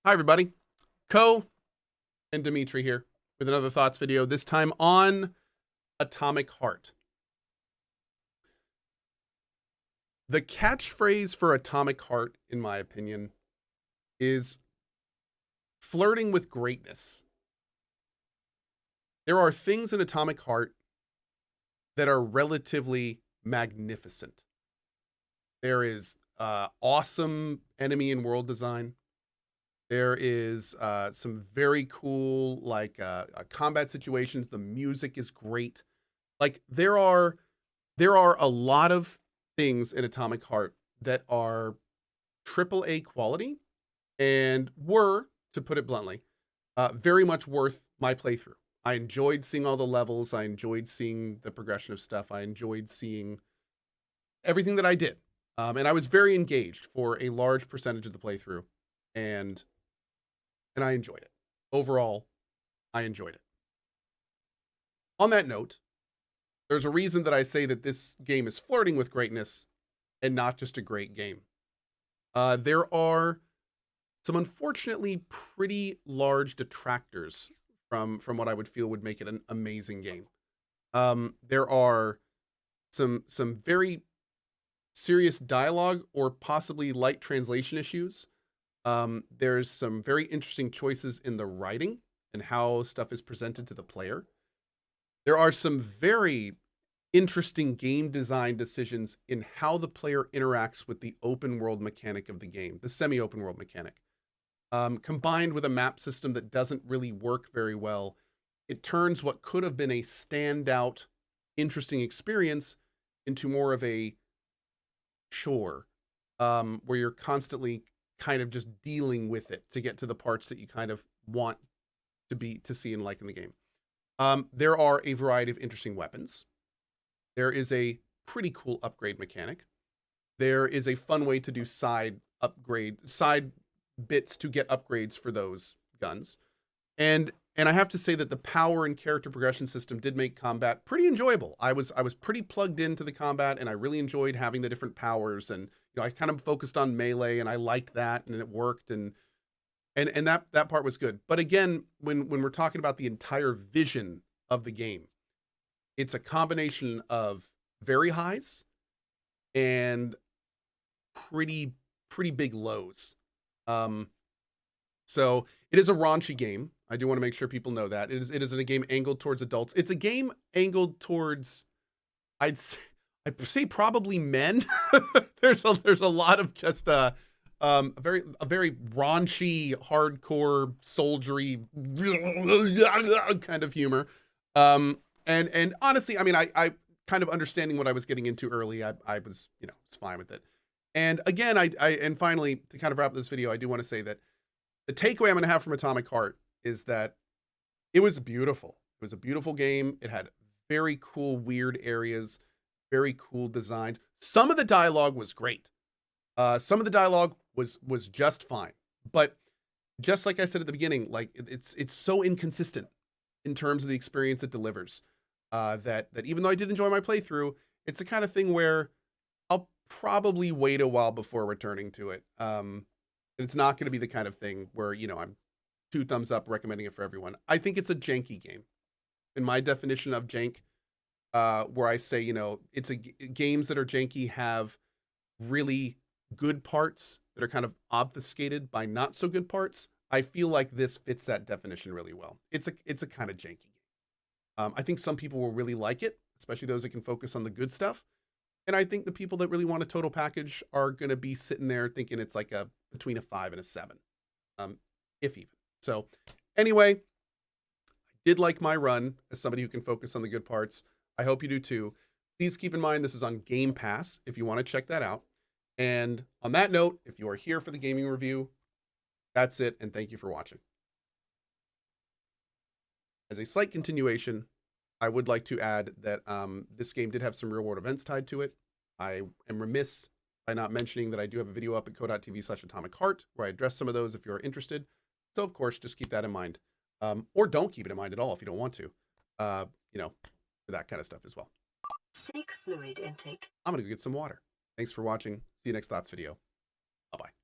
Hi, everybody. Cohh and Dimitri here with another thoughts video, this time on Atomic Heart. The catchphrase for Atomic Heart, in my opinion, is flirting with greatness. There are things in Atomic Heart that are relatively magnificent. There is awesome enemy and world design. There is some very cool combat situations. The music is great. Like there are a lot of things in Atomic Heart that are AAA quality and were, to put it bluntly, very much worth my playthrough. I enjoyed seeing all the levels. I enjoyed seeing the progression of stuff. I enjoyed seeing everything that I did. And I was very engaged for a large percentage of the playthrough. And I enjoyed it. Overall, I enjoyed it. On that note, there's a reason that I say that this game is flirting with greatness and not just a great game. There are some unfortunately pretty large detractors from what I would feel would make it an amazing game. There are some very serious dialogue or possibly light translation issues. There's some very interesting choices in the writing and how stuff is presented to the player. There are some very interesting game design decisions in how the player interacts with the open world mechanic of the game, the semi-open world mechanic. Combined with a map system that doesn't really work very well, it turns what could have been a standout, interesting experience into more of a chore, where you're constantly kind of just dealing with it to get to the parts that you kind of want to see and like in the game. There are a variety of interesting weapons. There is a pretty cool upgrade mechanic. There is a fun way to do side bits to get upgrades for those guns. And I have to say that the power and character progression system did make combat pretty enjoyable. I was pretty plugged into the combat, and I really enjoyed having the different powers. And I kind of focused on melee, and I liked that, and it worked, and that part was good. But again, when we're talking about the entire vision of the game, it's a combination of very highs and pretty big lows. So it is a raunchy game. I do want to make sure people know that. It is a game angled towards adults. It's a game angled towards, I'd say probably men. There's a lot of just a very raunchy, hardcore, soldiery kind of humor. And honestly, I mean, I kind of understanding what I was getting into early, I was, it's fine with it. And again, and finally, to kind of wrap up this video, I do want to say that the takeaway I'm going to have from Atomic Heart is that it was beautiful. It was a beautiful game. It had very cool, weird areas, very cool designs. Some of the dialogue was great. Some of the dialogue was just fine. But just like I said at the beginning, like it's so inconsistent in terms of the experience it delivers, that even though I did enjoy my playthrough, it's the kind of thing where I'll probably wait a while before returning to it. It's not going to be the kind of thing where, I'm 2 thumbs up recommending it for everyone. I think it's a janky game. In my definition of jank, where I say, it's games that are janky have really good parts that are kind of obfuscated by not so good parts. I feel like this fits that definition really well. It's a kind of janky game. I think some people will really like it, especially those that can focus on the good stuff. And I think the people that really want a total package are going to be sitting there thinking it's like between a 5 and a 7, if even. So anyway, I did like my run as somebody who can focus on the good parts. I hope you do too. Please keep in mind this is on Game Pass if you want to check that out. And on that note, if you are here for the gaming review, that's it, and thank you for watching. As a slight continuation, I would like to add that this game did have some real world events tied to it. I am remiss by not mentioning that I do have a video up at cohh.tv/Atomic Heart where I address some of those if you're interested. So of course, just keep that in mind, or don't keep it in mind at all if you don't want to, for that kind of stuff as well. Seek fluid intake. I'm gonna go get some water. Thanks for watching. See you next thoughts video. Bye-bye.